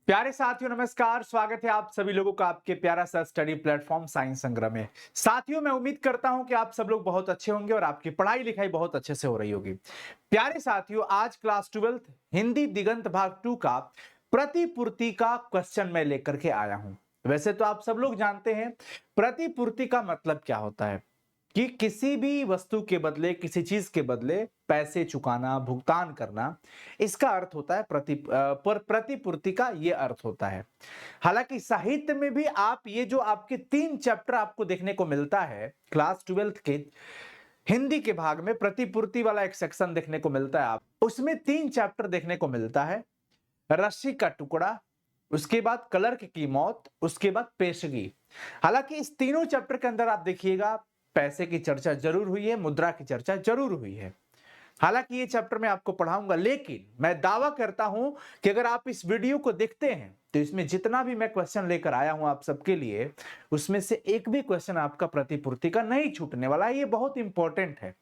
प्यारे साथियों नमस्कार। स्वागत है आप सभी लोगों का आपके प्यारा सा स्टडी प्लेटफॉर्म साइंस संग्रह में। साथियों मैं उम्मीद करता हूं कि आप सब लोग बहुत अच्छे होंगे और आपकी पढ़ाई लिखाई बहुत अच्छे से हो रही होगी। प्यारे साथियों आज क्लास 12th हिंदी दिगंत भाग 2 का प्रतिपूर्ति का क्वेश्चन मैं लेकर के आया हूं। वैसे तो आप सब लोग जानते हैं प्रतिपूर्ति का मतलब क्या होता है कि किसी भी वस्तु के बदले किसी चीज के बदले पैसे चुकाना भुगतान करना, इसका अर्थ होता है पर प्रतिपूर्ति का ये अर्थ होता है। हालांकि साहित्य में भी आप ये जो आपके 3 चैप्टर आपको देखने को मिलता है क्लास 12th के हिंदी के भाग में प्रतिपूर्ति वाला एक सेक्शन देखने को मिलता है, आप उसमें 3 चैप्टर देखने को मिलता है। रस्सी का टुकड़ा, उसके बाद क्लर्क की मौत, उसके बाद पेशगी। हालांकि इस तीनों चैप्टर के अंदर आप देखिएगा पैसे की चर्चा जरूर हुई है, मुद्रा की चर्चा जरूर हुई है। हालांकि ये चैप्टर मैं आपको पढ़ाऊंगा, लेकिन मैं दावा करता हूं कि अगर आप इस वीडियो को देखते हैं तो इसमें जितना भी मैं क्वेश्चन लेकर आया हूं आप सबके लिए, उसमें से एक भी क्वेश्चन आपका प्रतिपूर्ति का नहीं छूटने वाला है। ये बहुत इंपॉर्टेंट है,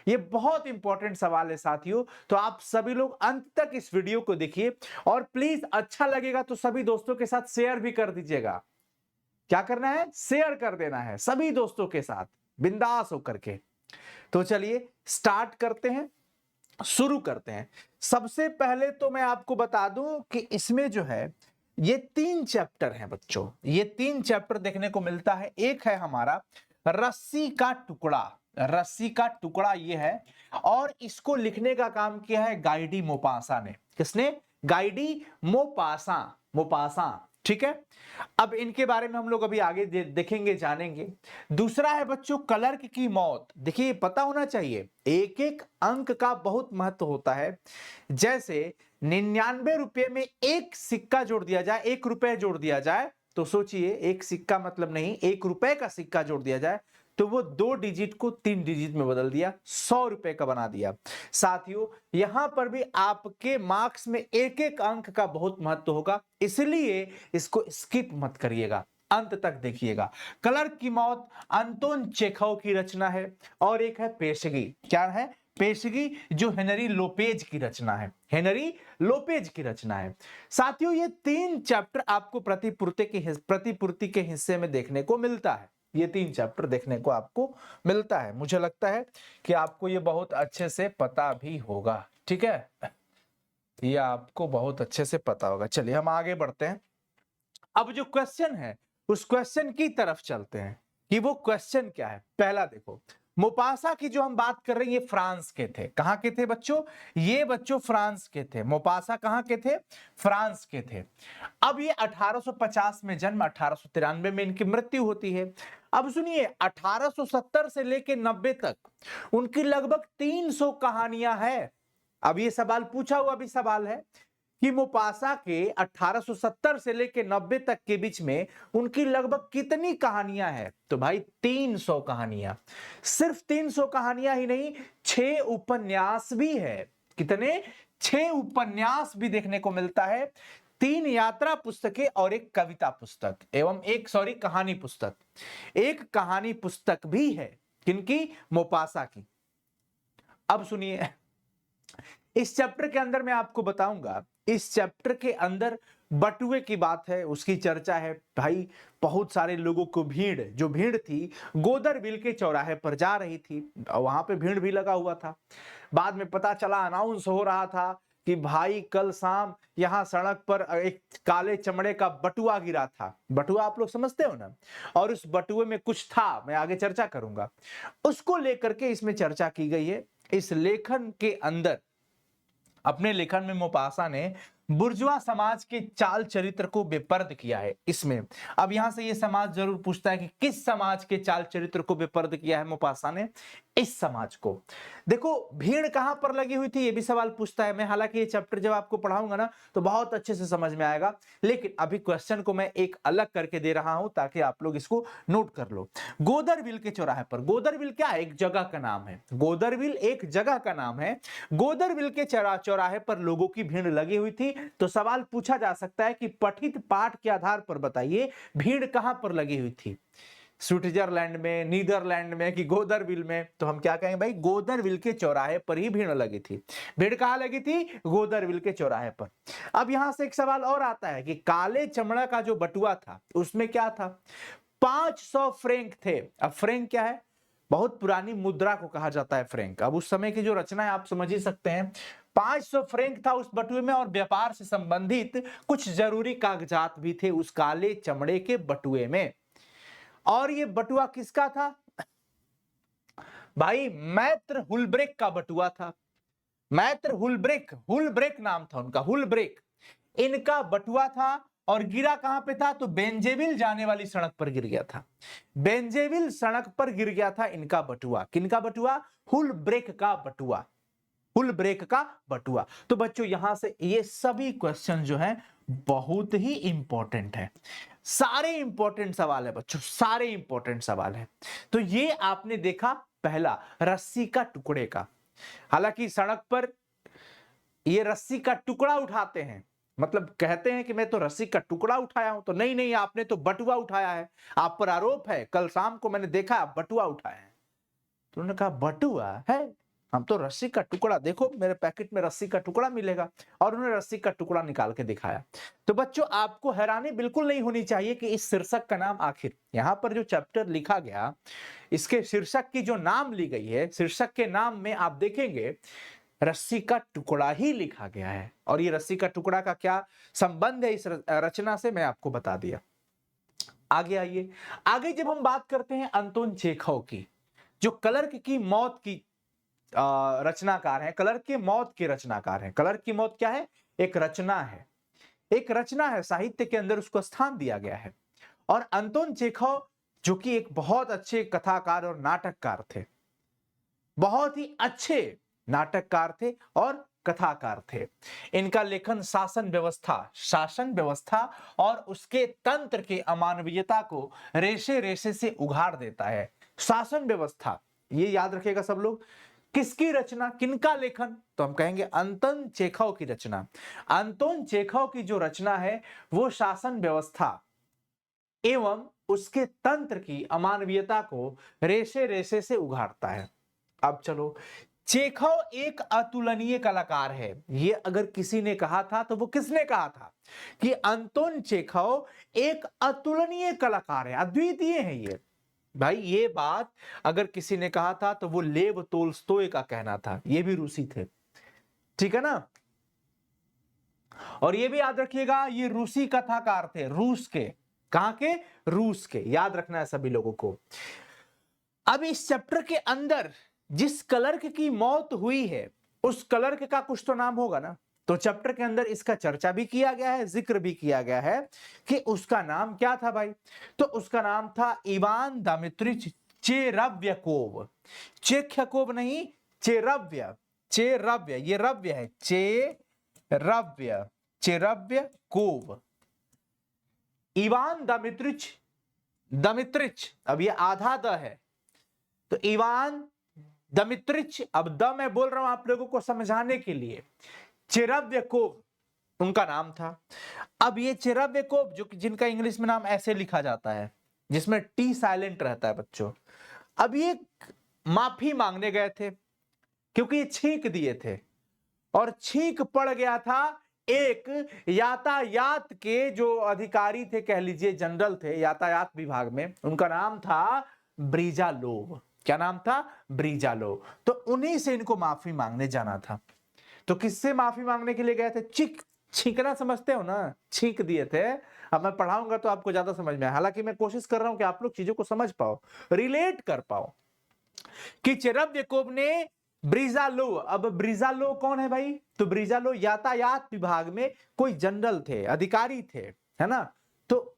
ये बहुत इंपॉर्टेंट सवाल है साथियों। तो आप सभी लोग अंत तक इस वीडियो को देखिए और प्लीज अच्छा लगेगा तो सभी दोस्तों के साथ शेयर भी कर दीजिएगा। क्या करना है? शेयर कर देना है सभी दोस्तों के साथ बिंदास होकर के। तो चलिए स्टार्ट करते हैं, शुरू करते हैं। सबसे पहले तो मैं आपको बता दूं कि इसमें जो है ये 3 चैप्टर हैं बच्चों, ये 3 चैप्टर देखने को मिलता है। एक है हमारा रस्सी का टुकड़ा, रस्सी का टुकड़ा ये है, और इसको लिखने का काम किया है गाइडी मोपासा ने। किसने? गाइडी मोपासा, मोपासा। ठीक है, अब इनके बारे में हम लोग अभी आगे देखेंगे जानेंगे। दूसरा है बच्चों क्लर्क की मौत। देखिए पता होना चाहिए एक एक अंक का बहुत महत्व होता है। जैसे 99 रुपए में एक सिक्का जोड़ दिया जाए, 1 रुपए जोड़ दिया जाए, तो सोचिए एक सिक्का मतलब नहीं 1 रुपए का सिक्का जोड़ दिया जाए तो वो 2 डिजिट को 3 डिजिट में बदल दिया, 100 रुपए का बना दिया। साथियों यहां पर भी आपके मार्क्स में एक एक अंक का बहुत महत्व होगा, इसलिए इसको स्किप मत करिएगा, अंत तक देखिएगा। क्लर्क की मौत अंतोन चेखव की रचना है, और एक है पेशगी। क्या है? पेशगी, जो हेनरी लोपेज की रचना है, हेनरी लोपेज की रचना है। साथियों ये 3 चैप्टर आपको प्रतिपूर्ति के हिस्से में देखने को मिलता है। ये 3 चैप्टर देखने को आपको मिलता है। मुझे लगता है कि आपको ये बहुत अच्छे से पता भी होगा। ठीक है, ये आपको बहुत अच्छे से पता होगा। चलिए हम आगे बढ़ते हैं। अब जो क्वेश्चन है उस क्वेश्चन की तरफ चलते हैं कि वो क्वेश्चन क्या है। पहला देखो, मोपासा की जो हम बात कर रहे हैं ये फ्रांस के थे। कहां के थे बच्चों? ये बच्चों फ्रांस के थे। मोपासा कहां के थे? फ्रांस के थे। अब ये 1850 में जन्म, 1893 में इनकी मृत्यु होती है। अब सुनिए 1870 से लेकर 90 तक उनकी लगभग 300 कहानियां हैं। अब ये सवाल पूछा हुआ भी सवाल है कि मोपासा के 1870 से लेकर 90 तक के बीच में उनकी लगभग कितनी कहानियां हैं? तो भाई 300 कहानियां। सिर्फ 300 कहानियां ही नहीं, 6 उपन्यास भी है। कितने? 6 उपन्यास भी देखने को मिलता है, 3 यात्रा पुस्तकें और एक कविता पुस्तक एवं एक कहानी पुस्तक, एक कहानी पुस्तक भी है। किनकी? मोपासा की। अब सुनिए इस चैप्टर के अंदर मैं आपको बताऊंगा, इस चैप्टर के अंदर बटुए की बात है, उसकी चर्चा है। भाई बहुत सारे लोगों को जो भीड़ थी गोदरबिल के चौराहे पर जा रही थी, वहां पे भीड़ भी लगा हुआ था। बाद में पता चला, अनाउंस हो रहा था कि भाई कल शाम यहां सड़क पर एक काले चमड़े का बटुआ गिरा था। बटुआ आप लोग समझते हो ना, और उस बटुए में कुछ था, मैं आगे चर्चा करूंगा। उसको लेकर के इसमें चर्चा की गई है। इस लेखन के अंदर, अपने लेखन में मोपासा ने बुर्जुआ समाज के चाल चरित्र को बेपर्द किया है इसमें। अब यहां से ये समाज जरूर पूछता है कि किस समाज के चाल चरित्र को बेपर्द किया है मोपासा ने? इस समाज को। देखो भीड़ कहां पर लगी हुई थी ये भी सवाल पूछता है। मैं हालांकि ये चैप्टर जब आपको पढ़ाऊंगा ना तो बहुत अच्छे से समझ में आएगा, लेकिन अभी क्वेश्चन को मैं एक अलग करके दे रहा हूं ताकि आप लोग इसको नोट कर लो। गोदरबिल के चौराहे पर, गोदरबिल क्या? एक जगह का नाम है। गोदरबिल एक जगह का नाम है। गोदरबिल के चौराहे पर लोगों की भीड़ लगी हुई थी। तो सवाल पूछा जा सकता है कि पठित पाठ के आधार पर बताइए भीड़ कहां पर लगी हुई थी? स्विट्जरलैंड में, नीदरलैंड में कि गोदरविल में, तो हम क्या कहेंगे भाई, गोदरविल के चौराहे पर ही भीड़ लगी थी। भीड़ कहाँ लगी थी? गोदरविल के चौराहे पर। अब यहां से एक सवाल और आता है कि काले चमड़ा का जो बटुआ था उसमें क्या था? 500 फ्रैंक थे। अब फ्रैंक क्या है? बहुत पुरानी मुद्रा को कहा जाता है फ्रैंक। अब उस समय की जो रचना है आप समझ ही सकते हैं। 500 फ्रैंक था उस बटुए में, और व्यापार से संबंधित कुछ जरूरी कागजात भी थे उस काले चमड़े के बटुए में। और ये बटुआ किसका था भाई? मैत्र हुल्ब्रेक का बटुआ था। मैत्र हुल्ब्रेक, हुल्ब्रेक नाम था उनका, हुल्ब्रेक इनका बटुआ था। और गिरा कहां पे था? तो बेंजेविल जाने वाली सड़क पर गिर गया था। बेंजेविल सड़क पर गिर गया था इनका बटुआ। किनका बटुआ? हुल्ब्रेक का बटुआ। हुल्ब्रेक का बटुआ। तो बच्चों यहां से ये सभी क्वेश्चन जो है बहुत ही इंपॉर्टेंट है। सारे इंपॉर्टेंट सवाल है बच्चों, सारे इंपॉर्टेंट सवाल है। तो ये आपने देखा पहला, रस्सी का टुकड़े का। हालांकि सड़क पर ये रस्सी का टुकड़ा उठाते हैं, मतलब कहते हैं कि मैं तो रस्सी का टुकड़ा उठाया हूं, तो नहीं नहीं, आपने तो बटुआ उठाया है। आप पर आरोप है, कल शाम को मैंने देखा आप बटुआ उठाए हैं। तो उन्होंने कहा बटुआ है, हम तो रस्सी का टुकड़ा, देखो मेरे पैकेट में रस्सी का टुकड़ा मिलेगा। और उन्होंने रस्सी का टुकड़ा निकाल के दिखाया। तो बच्चों आपको हैरानी बिल्कुल नहीं होनी चाहिए कि इस शीर्षक का नाम, आखिर यहां पर जो चैप्टर लिखा गया, इसके शीर्षक की जो नाम ली गई है, शीर्षक के नाम में आप देखेंगे रस्सी का टुकड़ा ही लिखा गया है। और ये रस्सी का टुकड़ा का क्या संबंध है इस रचना से, मैं आपको बता दिया। आगे आइए। आगे जब हम बात करते हैं अंतोन चेखव की, जो क्लर्क की मौत की रचनाकार है, क्लर्क की मौत के रचनाकार है। क्लर्क की मौत क्या है? एक रचना है, एक रचना है, साहित्य के अंदर उसको स्थान दिया गया है। और अंतोन चेखव जो कि एक बहुत अच्छे कथाकार और नाटककार थे, बहुत ही अच्छे नाटककार थे और कथाकार थे। इनका लेखन शासन व्यवस्था और उसके तंत्र के अमानवीयता को रेशे रेशे से उघाड़ देता है। शासन व्यवस्था, ये याद रखिएगा सब लोग। किसकी रचना, किनका लेखन? तो हम कहेंगे अंतोन चेखव की रचना। अंतोन चेखव की जो रचना है वो शासन व्यवस्था एवं उसके तंत्र की अमानवीयता को रेशे रेशे से उघाड़ता है। अब चलो, चेखव एक अतुलनीय कलाकार है। ये अगर किसी ने कहा था तो वो किसने कहा था? कि अंतोन चेखव एक अतुलनीय कलाकार है, अद्वितीय है ये। भाई ये बात अगर किसी ने कहा था तो वो लेव तोल्स्टोय का कहना था। ये भी रूसी थे, ठीक है ना। और ये भी याद रखिएगा ये रूसी कथाकार थे, रूस के। कहां के? रूस के। याद रखना है सभी लोगों को। अब इस चैप्टर के अंदर जिस क्लर्क की मौत हुई है उस क्लर्क का कुछ तो नाम होगा ना। तो चैप्टर के अंदर इसका चर्चा भी किया गया है, जिक्र भी किया गया है कि उसका नाम क्या था भाई। तो उसका नाम था इवान दिमित्रिच चेरव्यकोव। चेख्याकोव नहीं, चेरव्य, चेरव्य, ये रव्य है, चेरव्य, चेरव्यकोव। इवान दिमित्रिच, दिमित्रिच, अब ये आधा द है, तो इवान दिमित्रिच, अब द मैं बोल रहा हूं आप लोगों को समझाने के लिए। चेरव्यकोव उनका नाम था। अब ये चेरव्यकोव जो जिनका इंग्लिश में नाम ऐसे लिखा जाता है जिसमें टी साइलेंट रहता है बच्चों। अब ये माफी मांगने गए थे क्योंकि ये छींक दिए थे और छींक पड़ गया था एक यातायात के जो अधिकारी थे, कह लीजिए जनरल थे यातायात विभाग में, उनका नाम था ब्रिजालोव। क्या नाम था? ब्रिजालोव। तो उन्हीं से इनको माफी मांगने जाना था। तो किससे माफी मांगने के लिए गए थे? छींकना समझते हो ना, छींक दिए थे। अब मैं पढ़ाऊंगा तो आपको ज्यादा समझ में आए, हालांकि मैं कोशिश कर रहा हूं कि आप लोग चीजों को समझ पाओ, रिलेट कर पाओ। कि चेरव्यकोव ने ब्रिजालो, अब ब्रिजालो कौन है भाई? तो ब्रिजालो यातायात विभाग में कोई जनरल थे, अधिकारी थे, है ना। तो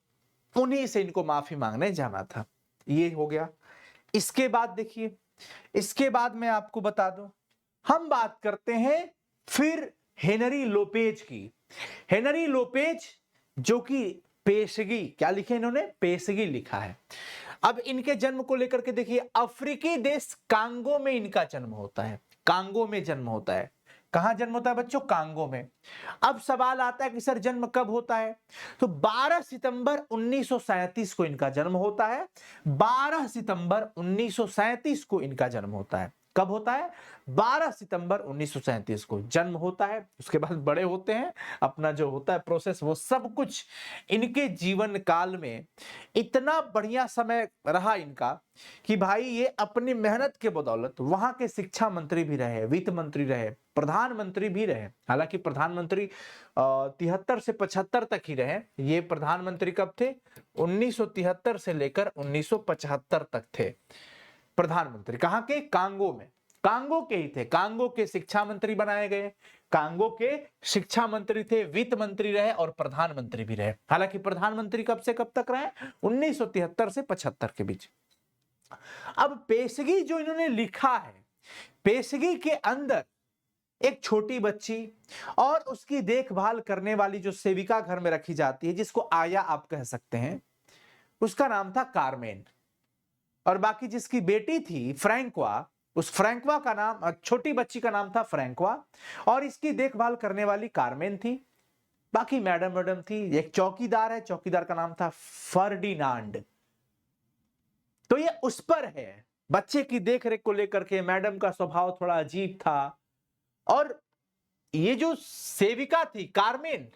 उन्हीं से इनको माफी मांगने जाना था। ये हो गया। इसके बाद देखिए, इसके बाद मैं आपको बता दूं, हम बात करते हैं फिर हेनरी लोपेज की। हेनरी लोपेज जो कि पेशगी, क्या लिखे इन्होंने? पेशगी लिखा है। अब इनके जन्म को लेकर के देखिए, अफ्रीकी देश कांगो में इनका जन्म होता है। कांगो में जन्म होता है। कहां जन्म होता है बच्चों? कांगो में। अब सवाल आता है कि सर जन्म कब होता है? तो 12 सितंबर 1937 को इनका जन्म होता है। 12 सितंबर 1937 को इनका जन्म होता है। कब होता है? 12 सितंबर 1937 को जन्म होता है। उसके बाद बड़े होते हैं, अपना जो होता है प्रोसेस वो सब कुछ इनके जीवन काल में इतना बढ़िया समय रहा इनका कि भाई ये अपनी मेहनत के बदौलत वहां के शिक्षा मंत्री भी रहे, वित्त मंत्री रहे, प्रधानमंत्री भी रहे। हालांकि प्रधानमंत्री 73 से 75 तक ही रहे। ये प्रधानमंत्री कब थे? 1973 से लेकर 1975 तक थे प्रधानमंत्री। कहां के? कांगो में। कांगो के ही थे। कांगो के शिक्षा मंत्री बनाए गए। कांगो के शिक्षा मंत्री थे, वित्त मंत्री रहे और प्रधानमंत्री भी रहे। हालांकि प्रधानमंत्री कब से कब तक रहे? 1973 से 75 के बीच। अब पेशगी जो इन्होंने लिखा है, पेशगी के अंदर एक छोटी बच्ची और उसकी देखभाल करने वाली जो सेविका घर में रखी जाती है, जिसको आया आप कह सकते हैं, उसका नाम था कारमेन। और बाकी जिसकी बेटी थी फ्रैंकवा, उस फ्रैंकवा का नाम, छोटी बच्ची का नाम था फ्रैंकवा और इसकी देखभाल करने वाली कारमेन थी। बाकी मैडम थी। एक चौकीदार है, चौकीदार का नाम था फर्डिनांड। तो ये उस पर है, बच्चे की देखरेख को लेकर के मैडम का स्वभाव थोड़ा अजीब था। और ये जो सेविका थी कारमेन,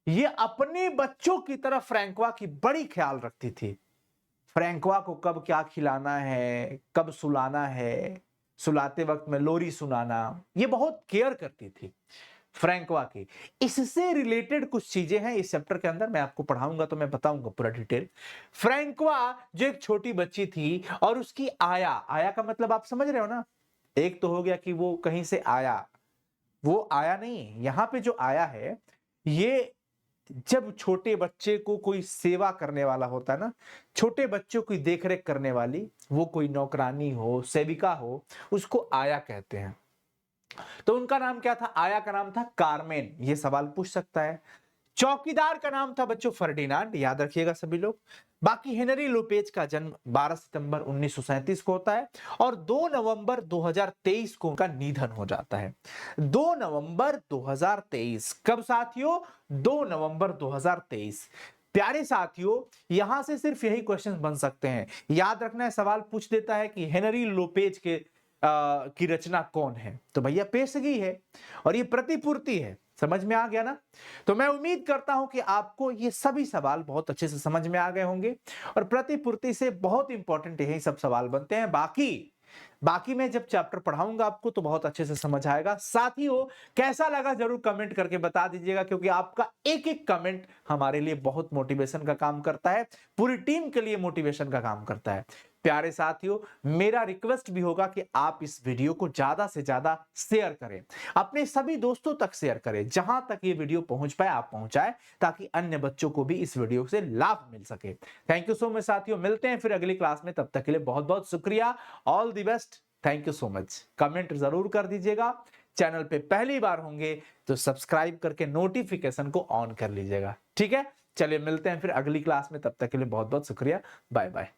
ये अपने बच्चों की तरह फ्रैंकवा की बड़ी ख्याल रखती थी। फ्रैंकवा को कब क्या खिलाना है, कब सुलाना है, सुलाते वक्त में लोरी सुनाना, ये बहुत केयर करती थी फ्रैंकवा की। इससे रिलेटेड कुछ चीजें हैं इस चैप्टर के अंदर, मैं आपको पढ़ाऊंगा तो मैं बताऊंगा पूरा डिटेल। फ्रैंकवा जो एक छोटी बच्ची थी और उसकी आया, आया का मतलब आप समझ रहे हो ना? एक तो हो गया कि वो कहीं से आया, वो आया नहीं, यहां पे जो आया है, ये जब छोटे बच्चे को कोई सेवा करने वाला होता है ना, छोटे बच्चों की देखरेख करने वाली, वो कोई नौकरानी हो, सेविका हो, उसको आया कहते हैं। तो उनका नाम क्या था? आया का नाम था कारमेन। ये सवाल पूछ सकता है। चौकीदार का नाम था बच्चों फर्डिनांड, याद रखिएगा सभी लोग। बाकी हेनरी लोपेज का जन्म 12 सितंबर 1937 को होता है और 2 नवंबर 2023 को उनका निधन हो जाता है। 2 नवंबर 2023। कब साथियों? 2 नवंबर 2023। प्यारे साथियों, यहां से सिर्फ यही क्वेश्चन बन सकते हैं। याद रखना है, सवाल पूछ देता है कि हेनरी लोपेज की रचना कौन है? तो भैया पेशगी है और ये प्रतिपूर्ति है। समझ में आ गया ना? तो मैं उम्मीद करता हूं कि आपको ये सभी सवाल बहुत अच्छे से समझ में आ गए होंगे और प्रतिपूर्ति से बहुत इंपॉर्टेंट यही सब सवाल बनते हैं। बाकी मैं जब चैप्टर पढ़ाऊंगा आपको तो बहुत अच्छे से समझ आएगा। साथियों, कैसा लगा जरूर कमेंट करके बता दीजिएगा, क्योंकि आपका एक एक कमेंट हमारे लिए बहुत मोटिवेशन का काम करता है, पूरी टीम के लिए मोटिवेशन का काम करता है। प्यारे साथियों, मेरा रिक्वेस्ट भी होगा कि आप इस वीडियो को ज्यादा से ज्यादा शेयर करें, अपने सभी दोस्तों तक शेयर करें, जहां तक ये वीडियो पहुंच पाए आप पहुंचाएं, ताकि अन्य बच्चों को भी इस वीडियो से लाभ मिल सके। थैंक यू सो मच साथियों, मिलते हैं फिर अगली क्लास में, तब तक के लिए बहुत बहुत शुक्रिया। All the best, thank you so much. Comment जरूर कर दीजिएगा, चैनल पे पहली बार होंगे तो सब्सक्राइब करके नोटिफिकेशन को ऑन कर लीजिएगा। ठीक है, चलिए मिलते हैं फिर अगली क्लास में, तब तक के लिए बहुत बहुत शुक्रिया। Bye bye.